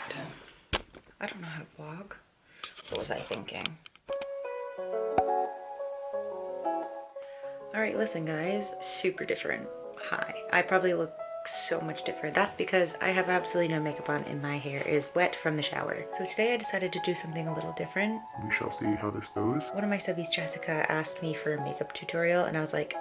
God. I don't know how to vlog. What was I thinking? Alright, listen guys, super different. Hi. I probably look so much different. That's because I have absolutely no makeup on and my hair is wet from the shower. So today I decided to do something a little different. We shall see how this goes. One of my subbies, Jessica, asked me for a makeup tutorial and I was like,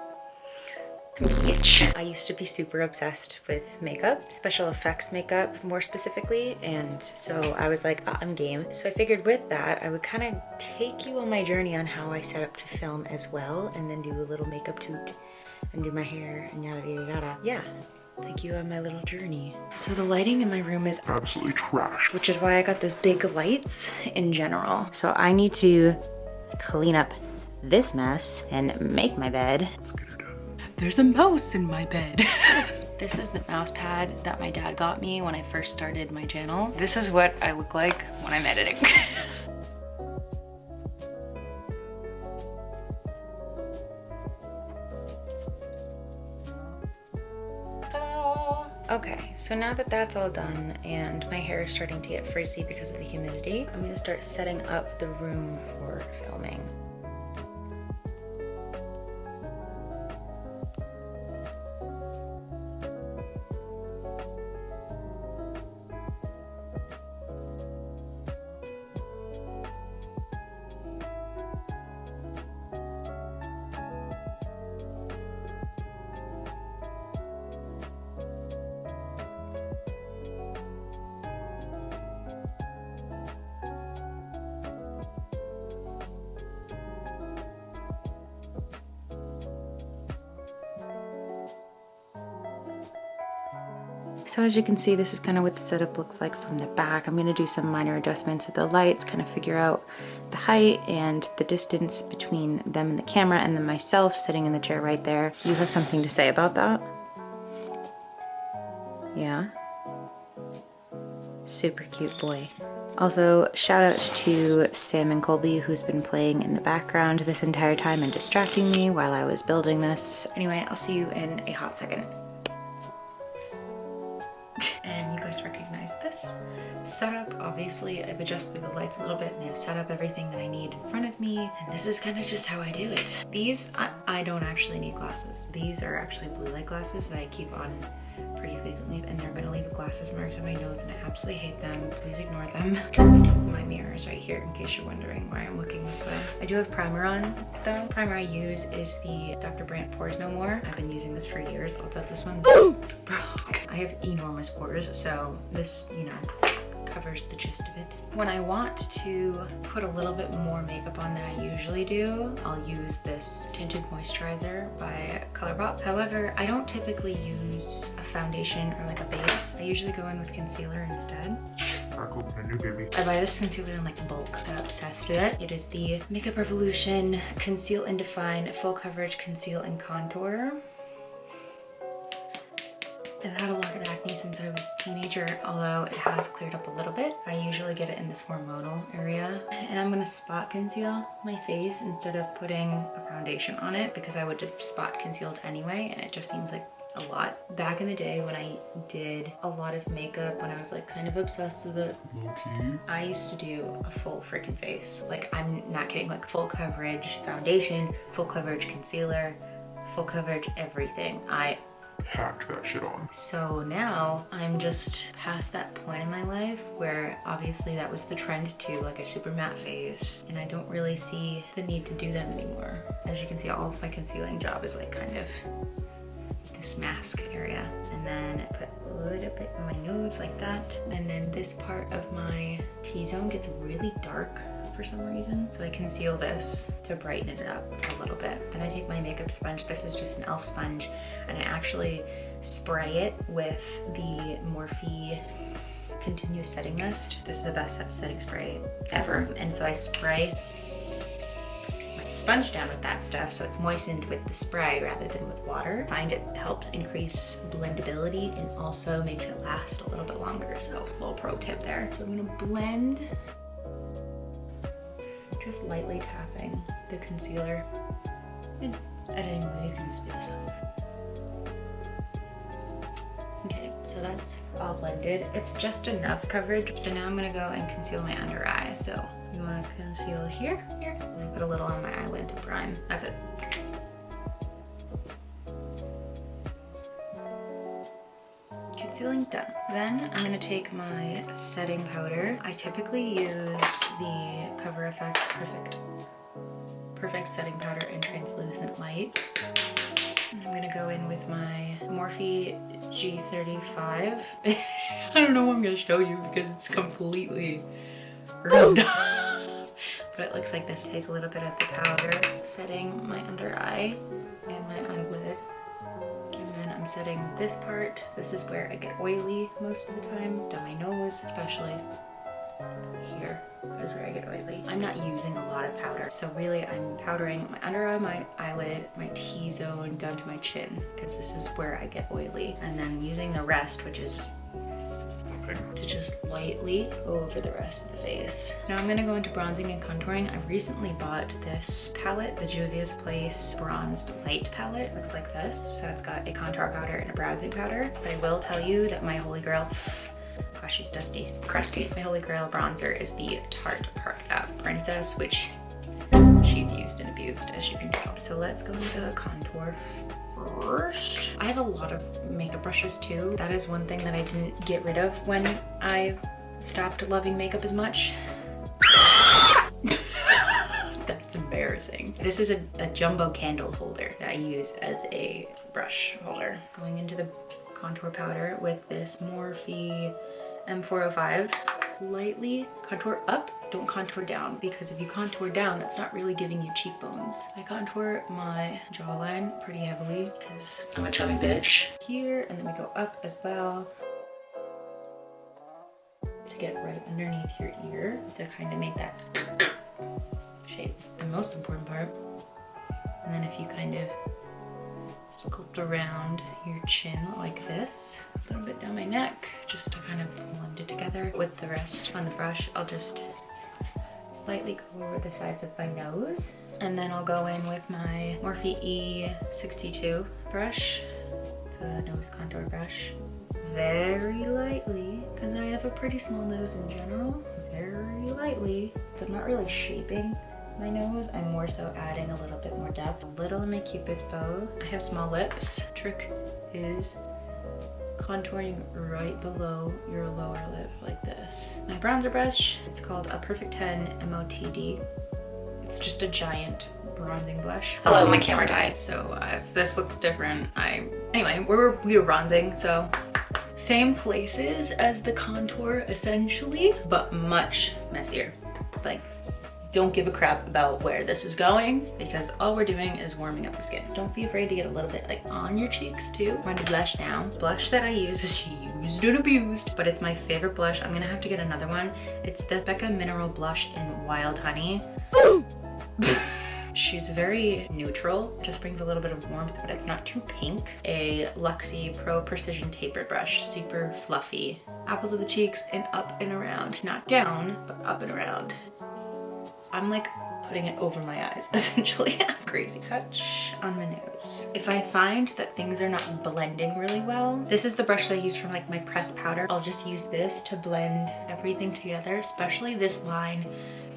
bitch. I used to be super obsessed with makeup, special effects makeup more specifically, and so I was like, I'm game. So I figured with that, I would kind of take you on my journey on how I set up to film as well, and then do a little makeup toot and do my hair and yada yada yada. Yeah, take you on my little journey. So the lighting in my room is Absolutely trash. which is why I got those big lights in general. So I need to clean up this mess and make my bed. Let's get her done. There's a mouse in my bed. This is the mouse pad that my dad got me when I first started my channel. This is what I look like when I'm editing. Okay, so now that that's all done and my hair is starting to get frizzy because of the humidity, I'm gonna start setting up the room for filming. So as you can see, this is kind of what the setup looks like from the back. I'm going to do some minor adjustments with the lights, kind of figure out the height and the distance between them and the camera, and then myself sitting in the chair right there. You have something to say about that? Yeah? Super cute boy. Also, shout out to Sam and Colby, who's been playing in the background this entire time and distracting me while I was building this. Anyway, I'll see you in a hot second. And you guys recognize this setup. Obviously, I've adjusted the lights a little bit and I've set up everything that I need in front of me. And this is kind of just how I do it. These, I don't actually need glasses. These are actually blue light glasses that I keep on pretty frequently, and they're gonna leave glasses marks on my nose and I absolutely hate them. Please ignore them. My mirror is right here in case you're wondering why I'm looking this way. I do have primer on though. The primer I use is the Dr. Brandt Pores No More. I've been using this for years, although this one broke. I have enormous pores, so this, you know, covers the gist of it. When I want to put a little bit more makeup on than I usually do, I'll use this tinted moisturizer by ColourPop. However, I don't typically use a foundation or like a base. I usually go in with concealer instead. A new baby. I buy this concealer in like bulk. I'm obsessed with it. It is the Makeup Revolution Conceal and Define Full Coverage Conceal and Contour. I've had a lot of acne since I was a teenager, although it has cleared up a little bit. I usually get it in this hormonal area. And I'm gonna spot conceal my face instead of putting a foundation on it, because I would have spot concealed anyway, and it just seems like a lot. Back in the day when I did a lot of makeup, when I was like kind of obsessed with it, Low-key. I used to do a full freaking face. Like, I'm not kidding, like full coverage foundation, full coverage concealer, full coverage everything. I Packed that shit on. So now I'm just past that point in my life where obviously that was the trend too, like a super matte face, and I don't really see the need to do that anymore. As you can see, all of my concealing job is like kind of this mask area, and then I put a little bit on my nose like that, and then this part of my T-zone gets really dark for some reason, so I conceal this to brighten it up a little bit. Then I take my makeup sponge, this is just an e.l.f. sponge, and I actually spray it with the Morphe Continuous Setting Mist. This is the best setting spray ever, and so I spray my sponge down with that stuff so it's moistened with the spray rather than with water. I find it helps increase blendability and also makes it last a little bit longer, so little pro tip there. So I'm gonna blend, just lightly tapping the concealer. And editing mode, you can speed this up. Okay, so So that's all blended. It's just enough coverage. So now I'm gonna go and conceal my under eye. So you wanna conceal here. And I put a little on my eyelid to prime. That's it. Concealing done. Then I'm gonna take my setting powder. I typically use the Cover FX Perfect Setting Powder in Translucent Light. And I'm gonna go in with my Morphe G35. I don't know what I'm gonna show you because it's completely rubbed off. But it looks like this. Take a little bit of the powder, setting my under eye and my eyelid. And then I'm setting this part. This is where I get oily most of the time. Down my nose, especially here is where I get oily. I'm not using a lot of powder. So really I'm powdering my under eye, my eyelid, my T-zone down to my chin because this is where I get oily. And then using the rest, which is to just lightly go over the rest of the face. Now I'm gonna go into bronzing and contouring. I recently bought this palette, the Juvia's Place Bronzed Light palette. It looks like this. So it's got a contour powder and a bronzing powder. But I will tell you that my holy grail, gosh, she's dusty, crusty. My holy grail bronzer is the Tarte Park Ave Princess, which she's used and abused, as you can tell. So let's go into contour first. I have a lot of makeup brushes too. That is one thing that I didn't get rid of when I stopped loving makeup as much. That's embarrassing. This is a jumbo candle holder that I use as a brush holder. Going into the contour powder with this Morphe M405. Lightly contour up, don't contour down, because if you contour down, that's not really giving you cheekbones. I contour my jawline pretty heavily because I'm a chubby bitch. Here, and then we go up as well to get right underneath your ear to kind of make that shape. The most important part. And then if you kind of sculpt around your chin like this, a little bit down my neck, just to kind of blend it together with the rest on the brush. I'll just lightly go over the sides of my nose, and then I'll go in with my Morphe E62 brush. It's a nose contour brush. Very lightly, because I have a pretty small nose in general. Very lightly. So I'm not really shaping my nose, I'm more so adding a little bit more depth. A little in my cupid's bow. I have small lips. Trick is contouring right below your lower lip like this. My bronzer brush, it's called a Perfect 10 MOTD. It's just a giant bronzing blush. Hello, my camera died, so if this looks different, anyway, we were bronzing, so same places as the contour essentially, but much messier. Like, don't give a crap about where this is going because all we're doing is warming up the skin. Don't be afraid to get a little bit like on your cheeks too. I'm going to blush now. Blush that I use is used and abused, but it's my favorite blush. I'm gonna have to get another one. It's the Becca Mineral Blush in Wild Honey. She's very neutral, just brings a little bit of warmth, but it's not too pink. A Luxie Pro Precision Taper Brush, super fluffy. Apples of the cheeks and up and around. Not down, but up and around. I'm like putting it over my eyes, essentially. Crazy. Touch on the nose. If I find that things are not blending really well, this is the brush that I use for like my pressed powder. I'll just use this to blend everything together, especially this line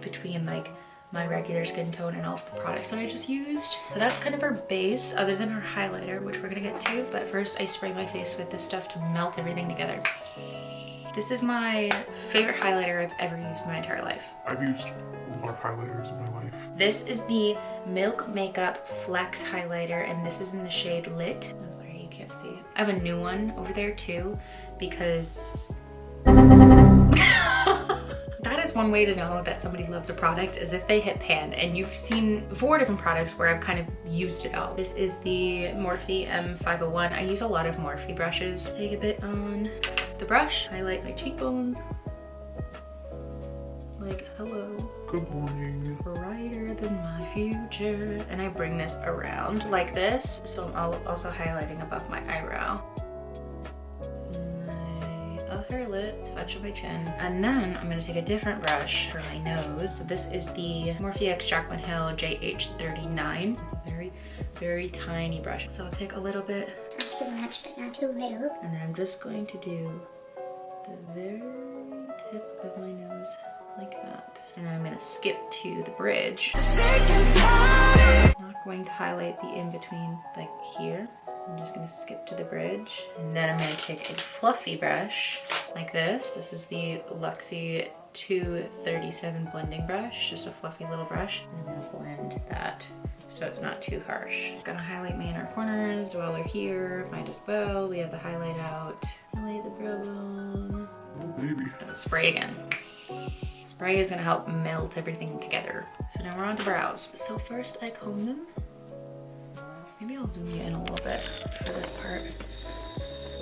between like my regular skin tone and all of the products that I just used. So that's kind of our base, other than our highlighter, which we're gonna get to. But first I spray my face with this stuff to melt everything together. This is my favorite highlighter I've ever used in my entire life. I've used a lot of highlighters in my life. This is the Milk Makeup Flex highlighter, and this is in the shade Lit. I'm sorry, you can't see it. I have a new one over there too, because that is one way to know that somebody loves a product, is if they hit pan. And you've seen 4 different products where I've kind of used it all. This is the Morphe M501. I use a lot of Morphe brushes. Take a bit on the brush, highlight my cheekbones. Like, hello. Good morning. Brighter than my future. And I bring this around like this, so I'm also highlighting above my eyebrow. My upper lip, touch of my chin. And then I'm gonna take a different brush for my nose. So this is the Morphe X Jaclyn Hill JH39. It's a very, very tiny brush. So I'll take a little bit much, but not too little. And then I'm just going to do the very tip of my nose like that. And then I'm gonna skip to the bridge. I'm not going to highlight the in-between like here. I'm just gonna skip to the bridge. And then I'm gonna take a fluffy brush like this. This is the Luxie 237 blending brush, just a fluffy little brush. And I'm gonna blend that so it's not too harsh. I'm gonna highlight my inner corners while we're here. Might as well. We have the highlight out. Highlight the brow bone. Oh, baby. Gonna spray again. Spray is gonna help melt everything together. So now we're on to brows. So first I comb them. Maybe I'll zoom you in a little bit for this part.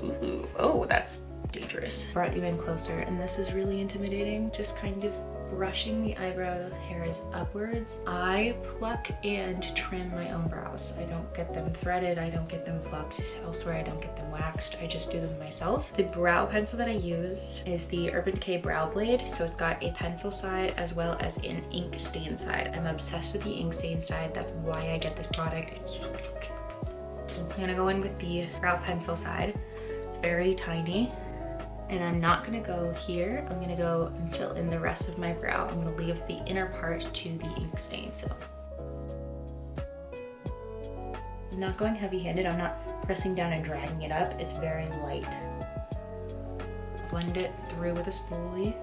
Ooh, oh, that's dangerous. Brought you in closer, and this is really intimidating. Just kind of brushing the eyebrow hairs upwards. I pluck and trim my own brows. I don't get them threaded, I don't get them plucked elsewhere, I don't get them waxed, I just do them myself. The brow pencil that I use is the Urban Decay Brow Blade, so it's got a pencil side as well as an ink stain side. I'm obsessed with the ink stain side, that's why I get this product. It's so cute. I'm gonna go in with the brow pencil side. It's very tiny. And I'm not gonna go here. I'm gonna go and fill in the rest of my brow. I'm gonna leave the inner part to the ink stain, so. I'm not going heavy-handed. I'm not pressing down and dragging it up. It's very light. Blend it through with a spoolie.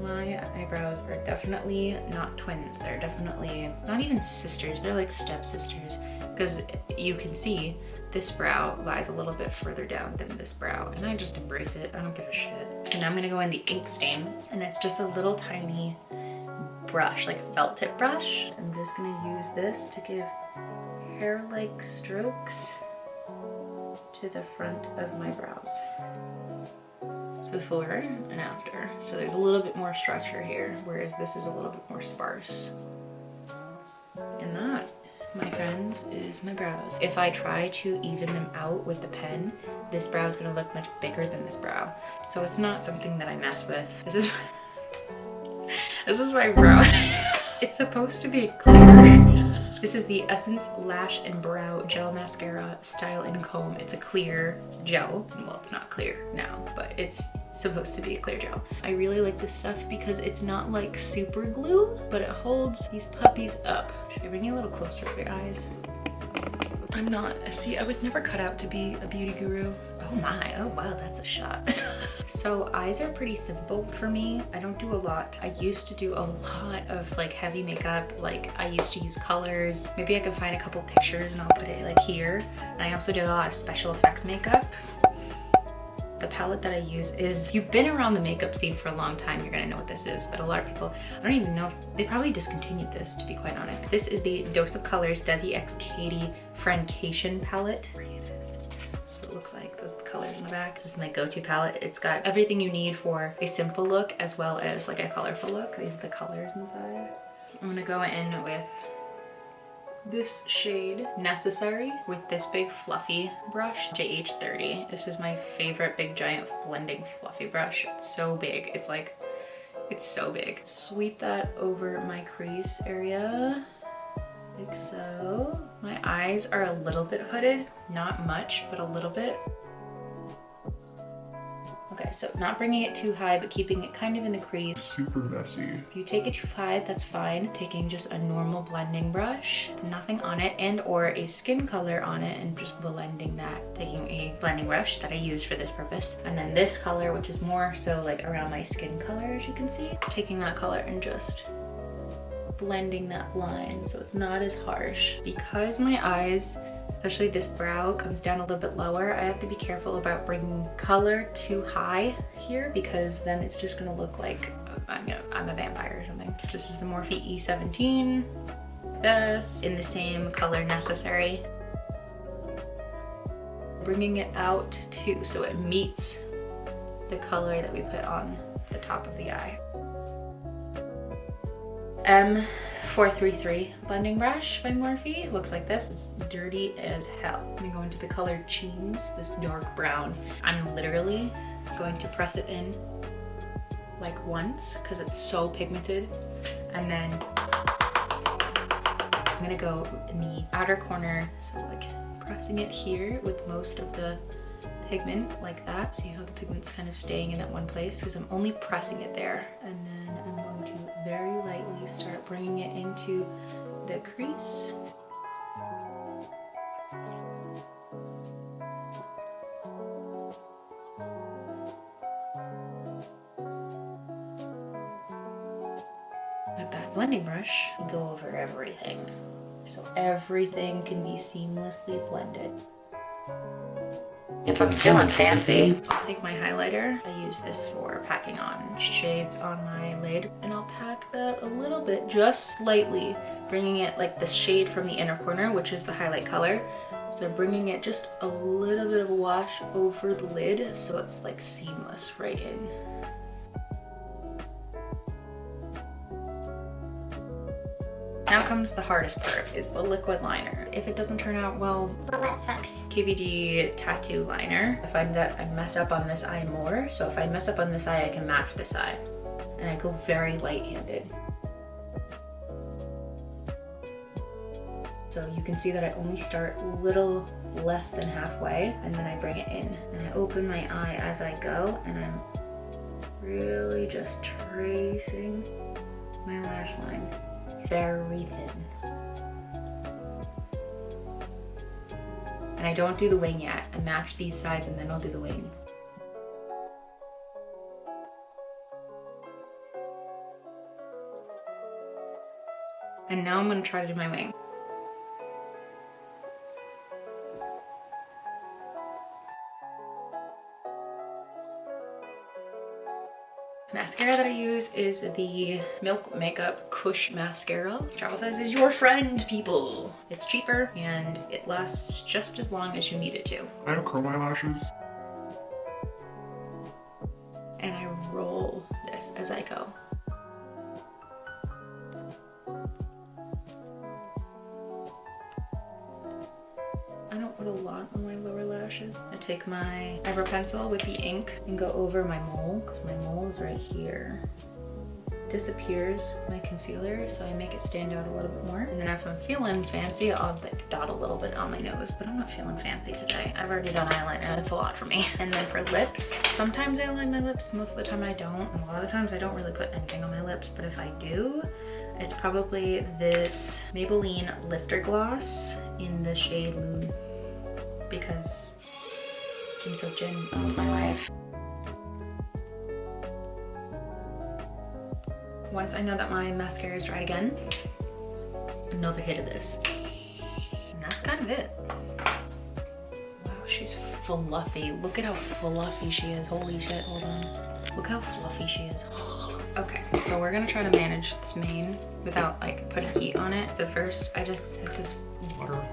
My eyebrows are definitely not twins. They're definitely not even sisters. They're like step-sisters, because you can see this brow lies a little bit further down than this brow, and I just embrace it. I don't give a shit. So now I'm gonna go in the ink stain, and it's just a little tiny brush, like a felt tip brush. I'm just gonna use this to give hair-like strokes to the front of my brows. Before and after. So there's a little bit more structure here, whereas this is a little bit more sparse. And that, my friends, is my brows. If I try to even them out with the pen, this brow is gonna look much bigger than this brow. So it's not something that I mess with. This is my brow. It's supposed to be clear. This is the Essence Lash and Brow Gel Mascara Style and Comb. It's a clear gel. Well, it's not clear now, but it's supposed to be a clear gel. I really like this stuff because it's not like super glue, but it holds these puppies up. Should I bring you a little closer for your eyes? I'm not. See, I was never cut out to be a beauty guru. Oh my, oh wow, that's a shot. So eyes are pretty simple for me. I don't do a lot. I used to do a lot of like heavy makeup. Like I used to use colors. Maybe I can find a couple pictures and I'll put it like here. And I also did a lot of special effects makeup. The palette that I use is, if you've been around the makeup scene for a long time, you're gonna know what this is, but a lot of people, I don't even know if, they probably discontinued this, to be quite honest. This is the Dose of Colors Desi X Katie Friendcation palette. So it looks like those are the colors in the back. This is my go-to palette. It's got everything you need for a simple look as well as like a colorful look. These are the colors inside. I'm gonna go in with this shade Necessary with this big fluffy brush, JH30. This is my favorite big giant blending fluffy brush. It's so big. It's like, it's so big. Sweep that over my crease area, like so. My eyes are a little bit hooded, not much, but a little bit. Okay, so not bringing it too high, but keeping it kind of in the crease. Super messy. If you take it too high, that's fine. Taking just a normal blending brush, nothing on it, and or a skin color on it, and just blending that. Taking a blending brush that I use for this purpose. And then this color, which is more so like around my skin color, as you can see. Taking that color and just blending that line so it's not as harsh. Because my eyes, especially this brow, comes down a little bit lower, I have to be careful about bringing color too high here, because then it's just gonna look like I'm a vampire or something. This is the Morphe E17. This in the same color Necessary. Bringing it out too so it meets the color that we put on the top of the eye. M433 blending brush by Morphe. Looks like this. It's dirty as hell. I'm gonna go into the color Jeans, this dark brown. I'm literally going to press it in like once because it's so pigmented. And then I'm gonna go in the outer corner, so like pressing it here with most of the pigment like that. See how the pigment's kind of staying in that one place, because I'm only pressing it there. And then I'm going to very lightly start bringing it into the crease. With that blending brush, go over everything, so everything can be seamlessly blended. If I'm feeling fancy, I'll take my highlighter. I use this for packing on shades on my lid, and I'll pack that a little bit, just slightly, bringing it like the shade from the inner corner, which is the highlight color. So bringing it just a little bit of a wash over the lid so it's like seamless right in. Now comes the hardest part, is the liquid liner. If it doesn't turn out well, that sucks. KVD tattoo liner. I find that I mess up on this eye more, so if I mess up on this eye, I can match this eye. And I go very light-handed. So you can see that I only start a little less than halfway, and then I bring it in. And I open my eye as I go, and I'm really just tracing my lash line. Very thin. And I don't do the wing yet. I match these sides and then I'll do the wing. And now I'm gonna try to do my wing. Mascara that I use is the Milk Makeup Kush Mascara. Travel size is your friend, people. It's cheaper and it lasts just as long as you need it to. I don't curl my lashes. And I roll this as I go. I don't put a lot on my lower lashes. I take my eyebrow pencil with the ink and go over my mole, because my mole is right here. Disappears my concealer, so I make it stand out a little bit more. And then if I'm feeling fancy, I'll like dot a little bit on my nose, but I'm not feeling fancy today. I've already done eyeliner, that's a lot for me. And then for lips, sometimes I line my lips, most of the time I don't. And a lot of the times I don't really put anything on my lips, but if I do, it's probably this Maybelline Lifter Gloss in the shade Moon, because Kim So-jin owns my life. Once I know that my mascara is dried again, another hit of this. And that's kind of it. Wow, she's fluffy. Look at how fluffy she is. Holy shit, hold on. Look how fluffy she is. Okay, so we're gonna try to manage this mane without like putting heat on it. So first, this is Butter.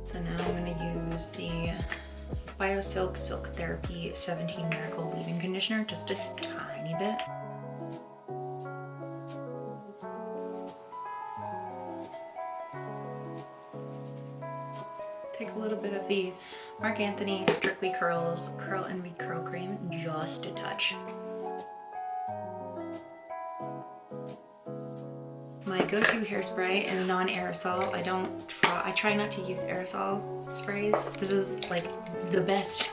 So now I'm gonna use the BioSilk Silk Therapy 17 Miracle Leave-In Conditioner, just a tiny bit. Take a little bit of the Marc Anthony Strictly Curls Curl Envy Curl Cream, just a touch. My go-to hairspray is non-aerosol. I try not to use aerosol sprays. This is like the best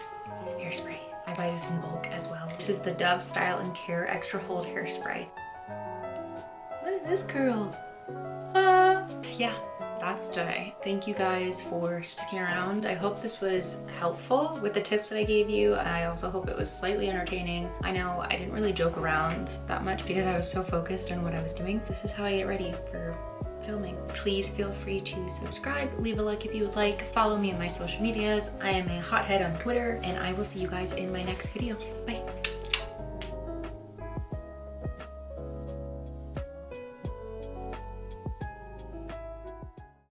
hairspray. I buy this in bulk as well. This is the Dove Style and Care Extra Hold Hairspray. Look at this curl. Yeah, that's today. Thank you guys for sticking around. I hope this was helpful with the tips that I gave you. I also hope it was slightly entertaining. I know I didn't really joke around that much because I was so focused on what I was doing. This is how I get ready for filming. Please feel free to subscribe, leave a like if you would like, follow me on my social medias. I am a hothead on Twitter, and I will see you guys in my next video. Bye.